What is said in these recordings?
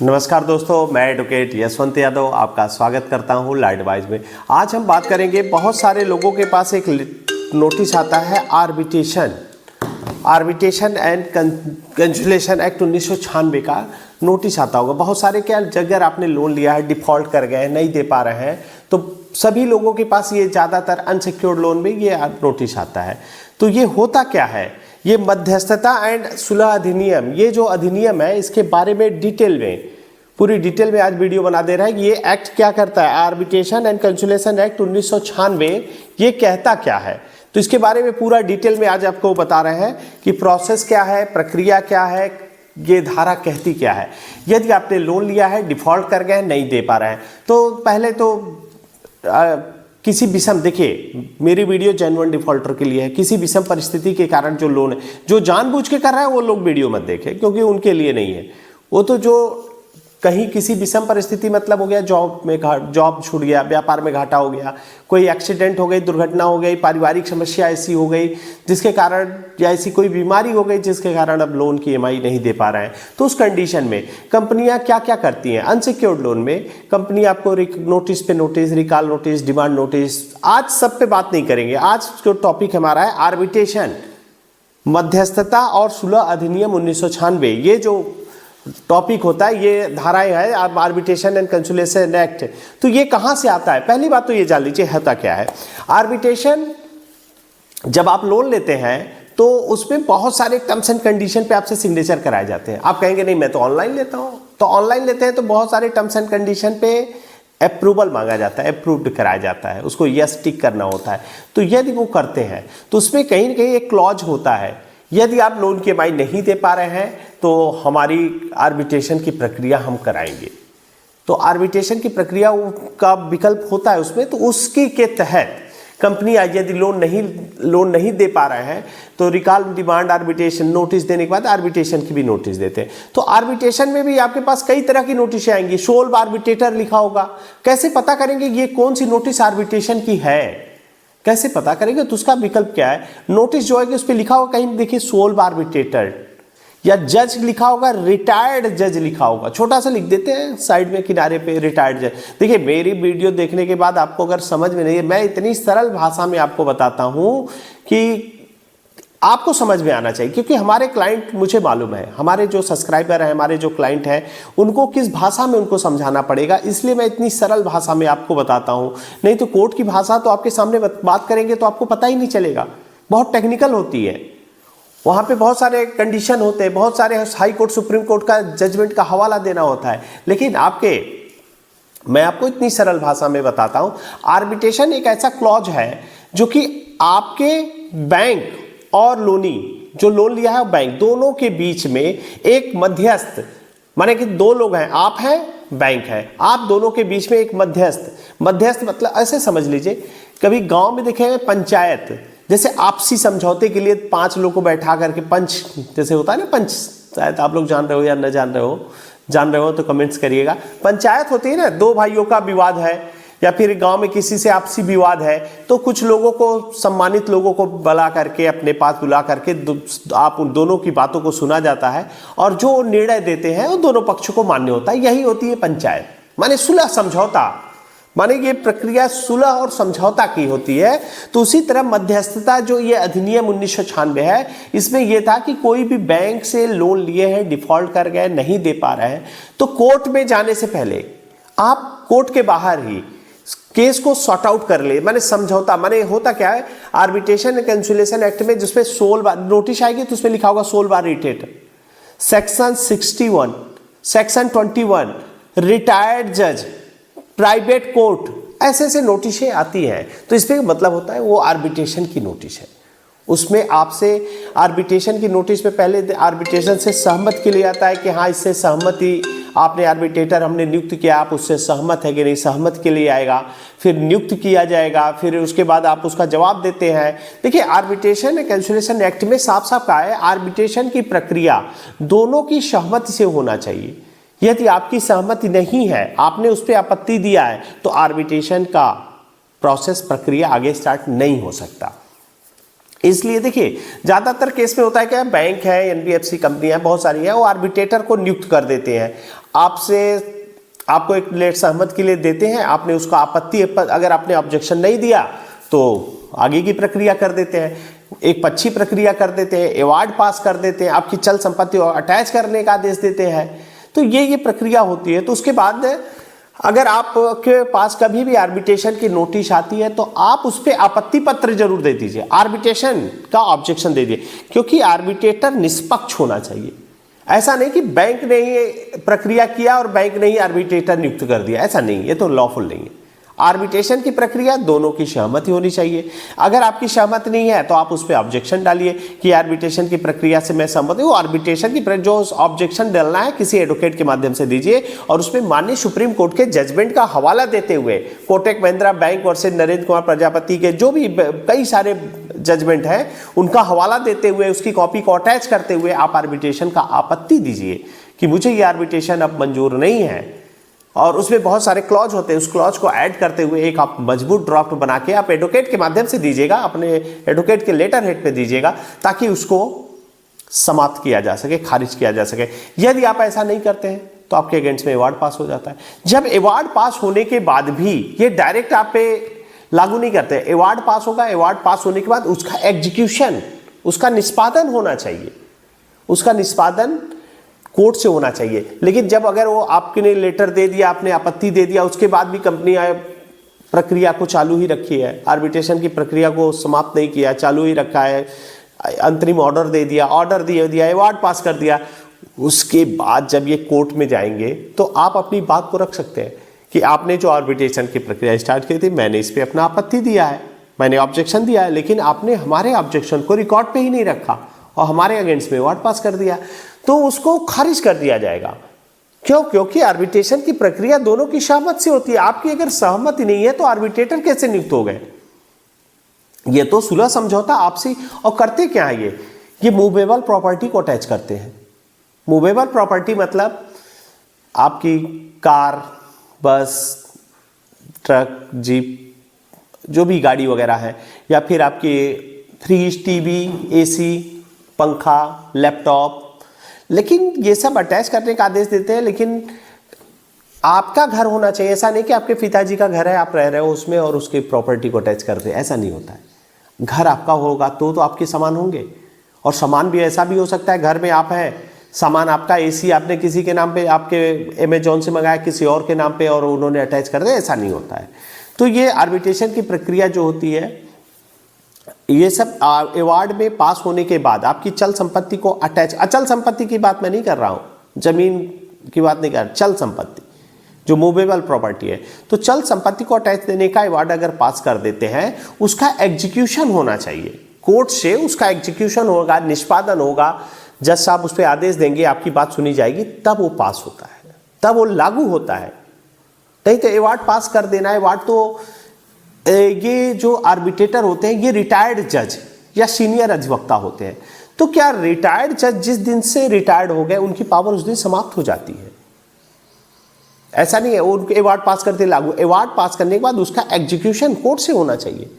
नमस्कार दोस्तों, मैं एडवोकेट यशवंत यादव आपका स्वागत करता हूं लॉ एडवाइस में। आज हम बात करेंगे, बहुत सारे लोगों के पास एक नोटिस आता है आर्बिट्रेशन एंड कंसोलिडेशन एक्ट 1996 का नोटिस आता होगा। बहुत सारे क्या, अगर आपने लोन लिया है, डिफ़ॉल्ट कर गए हैं, नहीं दे पा रहे हैं, तो सभी लोगों के पास ये ज़्यादातर अनसिक्योर्ड लोन में ये नोटिस आता है। तो ये होता क्या है, ये मध्यस्थता एंड सुलह अधिनियम, ये जो अधिनियम है इसके बारे में डिटेल में, पूरी डिटेल में आज वीडियो बना दे रहा है। ये एक्ट क्या करता है, आर्बिट्रेशन एंड कंसोलिडेशन एक्ट 1996 ये कहता क्या है, तो इसके बारे में पूरा डिटेल में आज आपको बता रहे हैं कि प्रोसेस क्या है, प्रक्रिया क्या है, ये धारा कहती क्या है। यदि आपने लोन लिया है, डिफ़ॉल्ट कर गए, नहीं दे पा रहे हैं, तो पहले तो किसी विषम, देखिए मेरी वीडियो जेन्युइन डिफॉल्टर के लिए है। किसी विषम परिस्थिति के कारण जो लोन है, जो जानबूझ के कर रहा है वो लोग वीडियो मत देखें, क्योंकि उनके लिए नहीं है। वो तो जो कहीं किसी विषम परिस्थिति, मतलब हो गया जॉब छूट गया, व्यापार में घाटा हो गया, कोई एक्सीडेंट हो गई, दुर्घटना हो गई, पारिवारिक समस्या ऐसी हो गई जिसके कारण, या ऐसी कोई बीमारी हो गई जिसके कारण अब लोन की EMI नहीं दे पा रहे हैं, तो उस कंडीशन में कंपनियां क्या क्या करती हैं। अनसिक्योर्ड लोन में कंपनी आपको नोटिस पे notice, recall notice, demand notice, आज सब पे बात नहीं करेंगे। आज जो टॉपिक हमारा है आर्बिट्रेशन, मध्यस्थता और सुलह अधिनियम 1996, ये जो टॉपिक होता है, ये धाराएं है आर्बिट्रेशन एंड कंसोलिडेशन एक्ट। तो ये कहाँ से आता है, पहली बात तो ये जान लीजिए होता क्या है। आर्बिट्रेशन, जब आप लोन लेते हैं तो उसमें बहुत सारे टर्म्स एंड कंडीशन पे आपसे सिग्नेचर कराए जाते हैं। आप कहेंगे नहीं मैं तो ऑनलाइन लेता हूँ, तो ऑनलाइन लेते हैं तो बहुत सारे टर्म्स एंड कंडीशन पे अप्रूवल मांगा जाता है, अप्रूव्ड कराया जाता है, उसको यस टिक करना होता है। तो यदि वो करते हैं तो उसमें कहीं ना कहीं एक क्लॉज होता है, यदि आप लोन की EMI नहीं दे पा रहे हैं तो हमारी आर्बिट्रेशन की प्रक्रिया हम कराएंगे। तो आर्बिट्रेशन की प्रक्रिया का विकल्प होता है उसमें, तो उसकी के तहत कंपनी यदि लोन नहीं दे पा रहे हैं तो रिकॉल, डिमांड, आर्बिट्रेशन नोटिस देने के बाद आर्बिट्रेशन की भी नोटिस देते हैं। तो आर्बिट्रेशन में भी आपके पास कई तरह की नोटिस आएंगी। सोल्व आर्बिट्रेटर लिखा होगा। कैसे पता करेंगे ये कौन सी नोटिस आर्बिट्रेशन की है, कैसे पता करेंगे, तो उसका विकल्प क्या है, नोटिस जो है कि उस पर लिखा होगा, कहीं देखिए सोल्व आर्बिट्रेटर, या जज लिखा होगा, रिटायर्ड जज लिखा होगा, छोटा सा लिख देते हैं साइड में किनारे पे, रिटायर्ड जज। देखिए मेरी वीडियो देखने के बाद आपको अगर समझ में नहीं है, मैं इतनी सरल भाषा में आपको बताता हूं कि आपको समझ में आना चाहिए, क्योंकि हमारे क्लाइंट, मुझे मालूम है हमारे जो सब्सक्राइबर हैं, हमारे जो क्लाइंट हैं, उनको किस भाषा में उनको समझाना पड़ेगा, इसलिए मैं इतनी सरल भाषा में आपको बताता हूं। नहीं तो कोर्ट की भाषा तो आपके सामने बात करेंगे तो आपको पता ही नहीं चलेगा, बहुत टेक्निकल होती है, वहाँ पे बहुत सारे कंडीशन होते हैं, बहुत सारे हाई कोर्ट, सुप्रीम कोर्ट का जजमेंट का हवाला देना होता है। लेकिन मैं आपको इतनी सरल भाषा में बताता हूँ। आर्बिट्रेशन एक ऐसा क्लॉज है जो कि आपके बैंक और लोनी, जो लोन लिया है बैंक, दोनों के बीच में एक मध्यस्थ, माने कि दो लोग हैं, आप हैं, बैंक है, आप दोनों के बीच में एक मध्यस्थ मतलब ऐसे समझ लीजिए, कभी गांव में देखे पंचायत, जैसे आपसी समझौते के लिए 5 लोगों को बैठा करके पंच, जैसे होता है ना पंच, शायद आप लोग जान रहे हो या न जान रहे हो तो कमेंट्स करिएगा। पंचायत होती है ना, दो भाइयों का विवाद है, या फिर गांव में किसी से आपसी विवाद है, तो कुछ लोगों को, सम्मानित लोगों को बुला करके, अपने पास बुला करके आप उन दोनों की बातों को सुना जाता है, और जो निर्णय देते हैं वो दोनों पक्षों को मान्य होता है। यही होती है पंचायत, माने सुलह समझौता, माने ये प्रक्रिया सुलह और समझौता की होती है। तो उसी तरह मध्यस्थता, जो ये अधिनियम 1996 है, इसमें यह था कि कोई भी बैंक से लोन लिए हैं, डिफॉल्ट कर गए, नहीं दे पा रहे हैं, तो कोर्ट में जाने से पहले आप कोर्ट के बाहर ही केस को सॉर्ट आउट कर ले। माने समझौता, माने होता क्या है, आर्बिट्रेशन एंड कंसोलिडेशन एक्ट में जिसपे सोल्व नोटिस आएगी तो उसमें लिखा होगा solve arbitrator, section 61, section 21, retired जज, प्राइवेट कोर्ट, ऐसे नोटिसें आती हैं। तो इसमें मतलब होता है वो आर्बिट्रेशन की नोटिस है। उसमें आपसे आर्बिट्रेशन की नोटिस में पहले आर्बिट्रेशन से सहमत के लिए आता है कि हाँ इससे सहमति, आपने आर्बिट्रेटर हमने नियुक्त किया, आप उससे सहमत है कि नहीं, सहमत के लिए आएगा, फिर नियुक्त किया जाएगा, फिर उसके बाद आप उसका जवाब देते हैं। देखिए आर्बिट्रेशन एंड कंसोलिडेशन एक्ट में साफ साफ कहा है, आर्बिट्रेशन की प्रक्रिया दोनों की सहमति से होना चाहिए। यदि आपकी सहमति नहीं है, आपने उस पर आपत्ति दिया है, तो आर्बिट्रेशन का प्रोसेस, प्रक्रिया आगे स्टार्ट नहीं हो सकता। इसलिए देखिए ज़्यादातर केस में होता है क्या, बैंक है, एनबीएफसी कंपनियां बहुत सारी हैं, वो आर्बिट्रेटर को नियुक्त कर देते हैं। आपको एक लेट सहमत के लिए देते हैं, आपने उसका आपत्ति, अगर आपने ऑब्जेक्शन नहीं दिया तो आगे की प्रक्रिया कर देते हैं, एक पक्षी प्रक्रिया कर देते हैं, अवार्ड पास कर देते हैं, आपकी चल संपत्ति को अटैच करने का आदेश देते हैं। तो ये प्रक्रिया होती है। तो उसके बाद अगर आपके पास कभी भी आर्बिट्रेशन की नोटिस आती है तो आप उस पर आपत्ति पत्र जरूर दे दीजिए, आर्बिट्रेशन का ऑब्जेक्शन दे दीजिए, क्योंकि आर्बिट्रेटर निष्पक्ष होना चाहिए। ऐसा नहीं कि बैंक ने ये प्रक्रिया किया और बैंक ने ही आर्बिट्रेटर नियुक्त कर दिया, ऐसा नहीं, ये तो लॉफुल नहीं है। आर्बिट्रेशन की प्रक्रिया दोनों की सहमति होनी चाहिए। अगर आपकी सहमति नहीं है तो आप उस पर ऑब्जेक्शन डालिए कि आर्बिट्रेशन की प्रक्रिया से मैं सहमत हूँ। आर्बिट्रेशन की जो ऑब्जेक्शन डालना है किसी एडवोकेट के माध्यम से दीजिए, और उसमें माननीय सुप्रीम कोर्ट के जजमेंट का हवाला देते हुए, कोटक महिंद्रा बैंक वर्सेस नरेंद्र कुमार प्रजापति के जो भी कई सारे जजमेंट है उनका हवाला देते हुए, उसकी कॉपी को अटैच करते हुए आप आर्बिट्रेशन का आपत्ति दीजिए कि मुझे ये आर्बिट्रेशन अब मंजूर नहीं है। और उसमें बहुत सारे क्लॉज होते हैं, उस क्लॉज को ऐड करते हुए एक आप मजबूत ड्राफ्ट बना के आप एडवोकेट के माध्यम से दीजिएगा, अपने एडवोकेट के लेटर हेड पे दीजिएगा, ताकि उसको समाप्त किया जा सके, खारिज किया जा सके। यदि आप ऐसा नहीं करते हैं तो आपके अगेंस्ट में अवार्ड पास हो जाता है। जब अवार्ड पास होने के बाद भी ये डायरेक्ट आप पे लागू नहीं करते, अवार्ड पास होगा, अवार्ड पास होने के बाद उसका एग्जीक्यूशन, उसका निष्पादन होना चाहिए, उसका निष्पादन कोर्ट से होना चाहिए। लेकिन जब अगर वो आपने लेटर दे दिया, आपने आपत्ति दे दिया, उसके बाद भी कंपनी प्रक्रिया को चालू ही रखी है, आर्बिट्रेशन की प्रक्रिया को समाप्त नहीं किया, चालू ही रखा है, अंतरिम ऑर्डर दे दिया, ऑर्डर दिया, अवार्ड पास कर दिया, उसके बाद जब ये कोर्ट में जाएंगे तो आप अपनी बात को रख सकते हैं कि आपने जो आर्बिट्रेशन की प्रक्रिया स्टार्ट की थी, मैंने इस पर अपना आपत्ति दिया है, मैंने ऑब्जेक्शन दिया है, लेकिन आपने हमारे ऑब्जेक्शन को रिकॉर्ड पे ही नहीं रखा और हमारे अगेंस्ट में अवार्ड पास कर दिया, तो उसको खारिज कर दिया जाएगा। क्यों? क्योंकि आर्बिट्रेशन की प्रक्रिया दोनों की सहमति से होती है। आपकी अगर सहमति नहीं है तो आर्बिट्रेटर कैसे नियुक्त हो गए? ये तो सुलह समझौता आपसी। और करते क्या है ये मूवेबल प्रॉपर्टी को अटैच करते हैं। मूवेबल प्रॉपर्टी मतलब आपकी कार, बस, ट्रक, जीप, जो भी गाड़ी वगैरह है, या फिर आपके फ्रिज, टीवी, एसी, पंखा, लैपटॉप, लेकिन ये सब अटैच करने का आदेश देते हैं। लेकिन आपका घर होना चाहिए, ऐसा नहीं कि आपके पिताजी का घर है, आप रह रहे हो उसमें और उसकी प्रॉपर्टी को अटैच करते हैं, ऐसा नहीं होता है। घर आपका होगा तो आपके सामान होंगे, और सामान भी ऐसा भी हो सकता है, घर में आप हैं, सामान आपका, एसी आपने किसी के नाम पे, आपके अमेजोन से मंगाया किसी और के नाम पे, और उन्होंने अटैच कर दिया, ऐसा नहीं होता है। तो ये आर्बिट्रेशन की प्रक्रिया जो होती है, ये सब अवार्ड में पास होने के बाद आपकी चल संपत्ति को अटैच, अचल संपत्ति की बात मैं नहीं कर रहा हूँ, जमीन की बात नहीं कर रहा, चल संपत्ति जो मूवेबल प्रॉपर्टी है, तो चल संपत्ति को अटैच देने का अवार्ड अगर पास कर देते हैं, उसका एग्जीक्यूशन होना चाहिए कोर्ट से, उसका एग्जीक्यूशन होगा, निष्पादन होगा, जज साहब उस पर आदेश देंगे, आपकी बात सुनी जाएगी, तब वो पास होता है, तब वो लागू होता है। नहीं तो अवार्ड पास कर देना है, अवार्ड तो ये जो आर्बिट्रेटर होते हैं ये रिटायर्ड जज या सीनियर अधिवक्ता होते हैं। तो क्या रिटायर्ड जज जिस दिन से रिटायर्ड हो गए उनकी पावर उस दिन समाप्त हो जाती है? ऐसा नहीं है, उनके अवार्ड पास करते लागू, अवार्ड पास करने के बाद उसका एग्जीक्यूशन कोर्ट से होना चाहिए,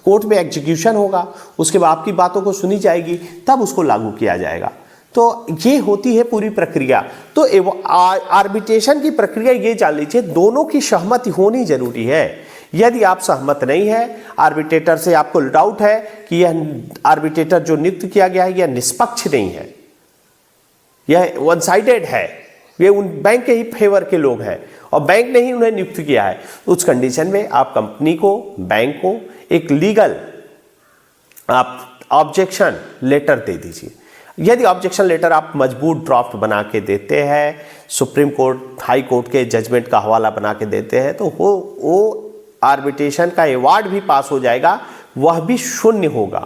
कोर्ट में एग्जीक्यूशन होगा, उसके बाद आपकी बातों को सुनी जाएगी, तब उसको लागू किया जाएगा। तो ये होती है पूरी प्रक्रिया। तो आर्बिट्रेशन की प्रक्रिया ये जान लीजिए, दोनों की सहमति होनी जरूरी है। यदि आप सहमत नहीं है, आर्बिट्रेटर से आपको डाउट है कि यह आर्बिट्रेटर जो नियुक्त किया गया है यह निष्पक्ष नहीं है, यह वन साइडेड है, ये उन बैंक के ही फेवर के लोग हैं और बैंक ने ही उन्हें नियुक्त किया है, उस कंडीशन में आप कंपनी को, बैंक को एक लीगल आप ऑब्जेक्शन लेटर दे दीजिए। यदि ऑब्जेक्शन लेटर आप मजबूत ड्राफ्ट बना के देते हैं, सुप्रीम कोर्ट, हाई कोर्ट के जजमेंट का हवाला बना के देते हैं, तो वो आर्बिट्रेशन का अवार्ड भी पास हो जाएगा, वह भी शून्य होगा,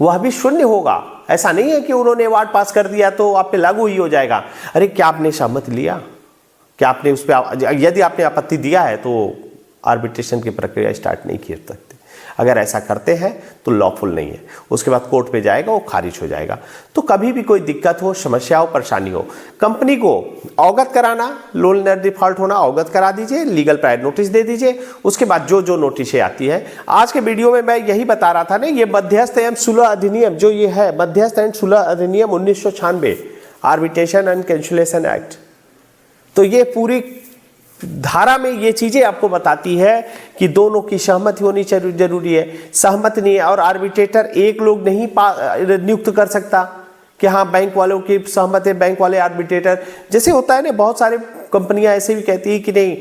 वह भी शून्य होगा। ऐसा नहीं है कि उन्होंने अवार्ड पास कर दिया तो आप पे लागू ही हो जाएगा। अरे क्या आपने सहमति लिया? क्या आपने उस पर, यदि आपने आपत्ति दिया है तो आर्बिट्रेशन की प्रक्रिया स्टार्ट नहीं कर सकते। अगर ऐसा करते हैं तो लॉफुल नहीं है, उसके बाद कोर्ट पे जाएगा, वो खारिज हो जाएगा। तो कभी भी कोई दिक्कत हो, समस्या हो, परेशानी हो, कंपनी को अवगत कराना, लोन डिफॉल्ट होना अवगत करा दीजिए, लीगल प्रायर नोटिस दे दीजिए। उसके बाद जो जो नोटिसें आती है, आज के वीडियो में मैं यही बता रहा था ना, ये मध्यस्थ एवं सुलह अधिनियम जो ये है, मध्यस्थ एवं सुलह अधिनियम 1996, आर्बिट्रेशन एंड कैंसलेशन एक्ट, तो ये पूरी धारा में ये चीजें आपको बताती है कि दोनों की सहमति होनी जरूरी है। सहमति नहीं है और आर्बिट्रेटर एक लोग नहीं नियुक्त कर सकता कि हाँ बैंक वालों की सहमति है, बैंक वाले आर्बिट्रेटर। जैसे होता है ना, बहुत सारे कंपनियां ऐसे भी कहती है कि नहीं,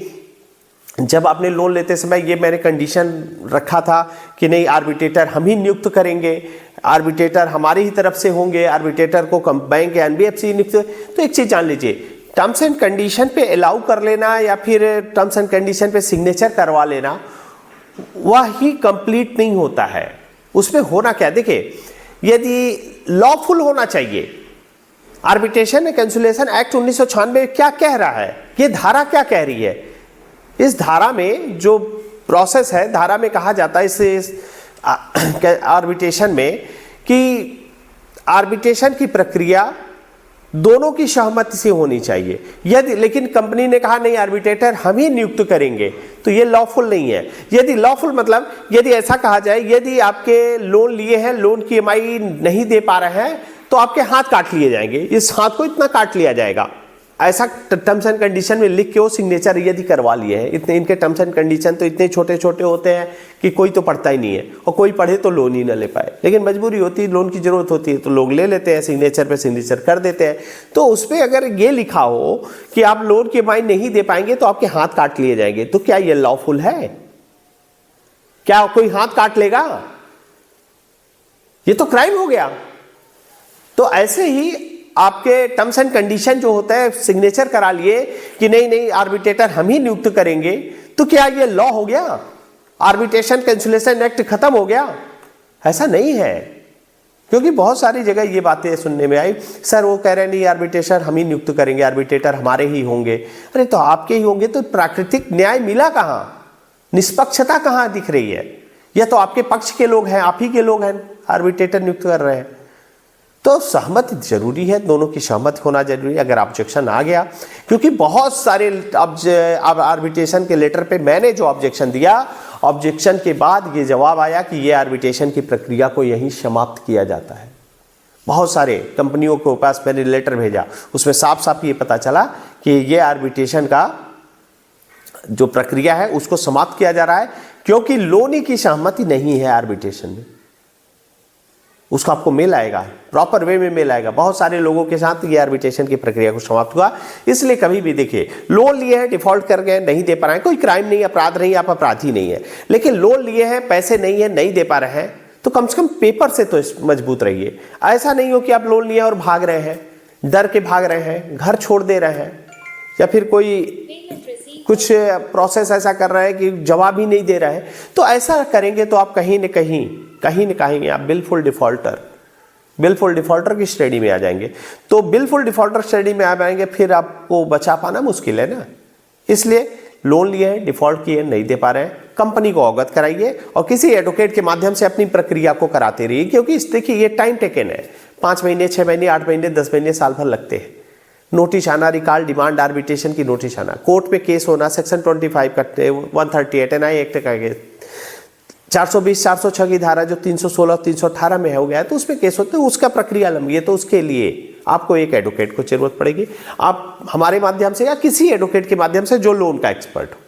जब आपने लोन लेते समय ये मैंने कंडीशन रखा था कि नहीं आर्बिट्रेटर हम ही नियुक्त करेंगे, आर्बिट्रेटर हमारी ही तरफ से होंगे, आर्बिट्रेटर को बैंक या एनबीएफसी नियुक्त। तो एक चीज जान लीजिए, टर्म्स एंड कंडीशन पे अलाउ कर लेना या फिर टर्म्स एंड कंडीशन पे सिग्नेचर करवा लेना वह ही कंप्लीट नहीं होता है। उसमें होना क्या, देखिए यदि लॉफुल होना चाहिए। आर्बिट्रेशन एंड कैंसुलेशन एक्ट 1996 क्या कह रहा है, ये धारा क्या कह रही है? इस धारा में जो प्रोसेस है, धारा में कहा जाता है इस आर्बिट्रेशन में कि आर्बिट्रेशन की प्रक्रिया दोनों की सहमति से होनी चाहिए। यदि लेकिन कंपनी ने कहा नहीं आर्बिट्रेटर हम ही नियुक्त करेंगे, तो ये लॉफुल नहीं है। यदि लॉफुल मतलब यदि ऐसा कहा जाए, यदि आपके लोन लिए हैं, लोन की ईएमआई नहीं दे पा रहे हैं तो आपके हाथ काट लिए जाएंगे, इस हाथ को इतना काट लिया जाएगा, ऐसा टर्म्स एंड कंडीशन में लिख के वो सिग्नेचर यदि करवा लिए हैं। इतने इनके टर्म्स एंड कंडीशन तो इतने छोटे छोटे होते हैं कि कोई तो पढ़ता ही नहीं है, और कोई पढ़े तो लोन ही ना ले पाए। लेकिन मजबूरी होती है, लोन की जरूरत होती है तो लोग ले लेते हैं, सिग्नेचर पे सिग्नेचर कर देते हैं। तो उस पर अगर ये लिखा हो कि आप लोन की ईएमआई नहीं दे पाएंगे तो आपके हाथ काट लिए जाएंगे, तो क्या ये लॉफुल है? क्या कोई हाथ काट लेगा? ये तो क्राइम हो गया। तो ऐसे ही आपके टर्म्स एंड कंडीशन जो होता है, सिग्नेचर करा लिए कि नहीं नहीं आर्बिट्रेटर हम ही नियुक्त करेंगे, तो क्या ये लॉ हो गया? आर्बिट्रेशन कैंसुलेशन एक्ट खत्म हो गया? ऐसा नहीं है, क्योंकि बहुत सारी जगह ये बातें सुनने में आई, सर वो कह रहे नहीं आर्बिट्रेशन हम ही नियुक्त करेंगे, आर्बिट्रेटर हमारे ही होंगे। अरे तो आपके ही होंगे तो प्राकृतिक न्याय मिला कहां? निष्पक्षता कहां दिख रही है? यह तो आपके पक्ष के लोग हैं, आप ही के लोग हैं आर्बिट्रेटर नियुक्त कर रहे हैं। तो सहमति जरूरी है, दोनों की सहमति होना जरूरी है। अगर ऑब्जेक्शन आ गया, क्योंकि बहुत सारे अब आर्बिट्रेशन के लेटर पे मैंने जो ऑब्जेक्शन दिया, ऑब्जेक्शन के बाद ये जवाब आया कि ये आर्बिट्रेशन की प्रक्रिया को यहीं समाप्त किया जाता है। बहुत सारे कंपनियों के पास मैंने लेटर भेजा, उसमें साफ साफ ये पता चला कि ये आर्बिट्रेशन का जो प्रक्रिया है उसको समाप्त किया जा रहा है, क्योंकि लोनी की सहमति नहीं है आर्बिट्रेशन में। उसका आपको मेल आएगा, प्रॉपर वे में मेल आएगा। बहुत सारे लोगों के साथ ये आर्बिट्रेशन की प्रक्रिया को समाप्त हुआ। इसलिए कभी भी देखिए, लोन लिए हैं, डिफॉल्ट कर गए, नहीं दे पा रहे हैं, कोई क्राइम नहीं, अपराध नहीं, आप अपराधी नहीं है। लेकिन लोन लिए हैं, पैसे नहीं है, नहीं दे पा रहे हैं, तो कम से कम पेपर से तो मजबूत रहिए। ऐसा नहीं हो कि आप लोन लिए और भाग रहे हैं, डर के भाग रहे हैं, घर छोड़ दे रहे हैं, या फिर कोई कुछ प्रोसेस ऐसा कर रहा है कि जवाब ही नहीं दे रहा है। तो ऐसा करेंगे तो आप कहीं न कहीं आप बिलफुल डिफॉल्टर की श्रेणी में आ जाएंगे। तो बिलफुल डिफॉल्टर श्रेणी में आ जाएंगे, फिर आपको बचा पाना मुश्किल है ना। इसलिए लोन लिए हैं, डिफॉल्ट किए, नहीं दे पा रहे हैं, कंपनी को अवगत कराइए और किसी एडवोकेट के माध्यम से अपनी प्रक्रिया को कराते रहिए, क्योंकि देखिए ये टाइम टेकन है। 5 महीने, 6 महीने, 8 महीने, 10 महीने, साल भर लगते हैं। नोटिस आना, रिकॉल, डिमांड, आर्बिट्रेशन की नोटिस आना, कोर्ट में केस होना, सेक्शन 25 का 138 एनआई एक्ट का 420, 406 की धारा जो 316, 318 में हो गया है, तो उसमें केस होते हैं, उसका प्रक्रिया लंबी है। तो उसके लिए आपको एक एडवोकेट को जरूरत पड़ेगी। आप हमारे माध्यम से या किसी एडवोकेट के माध्यम से जो लोन का एक्सपर्ट हो,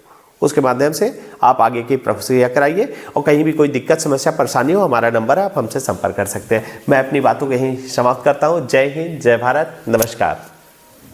उसके माध्यम से आप आगे की प्रक्रिया कराइए। और कहीं भी कोई दिक्कत, समस्या, परेशानी हो, हमारा नंबर है, आप हमसे संपर्क कर सकते हैं। मैं अपनी बातों को यहीं समाप्त करता हूँ। जय हिंद, जय भारत, नमस्कार।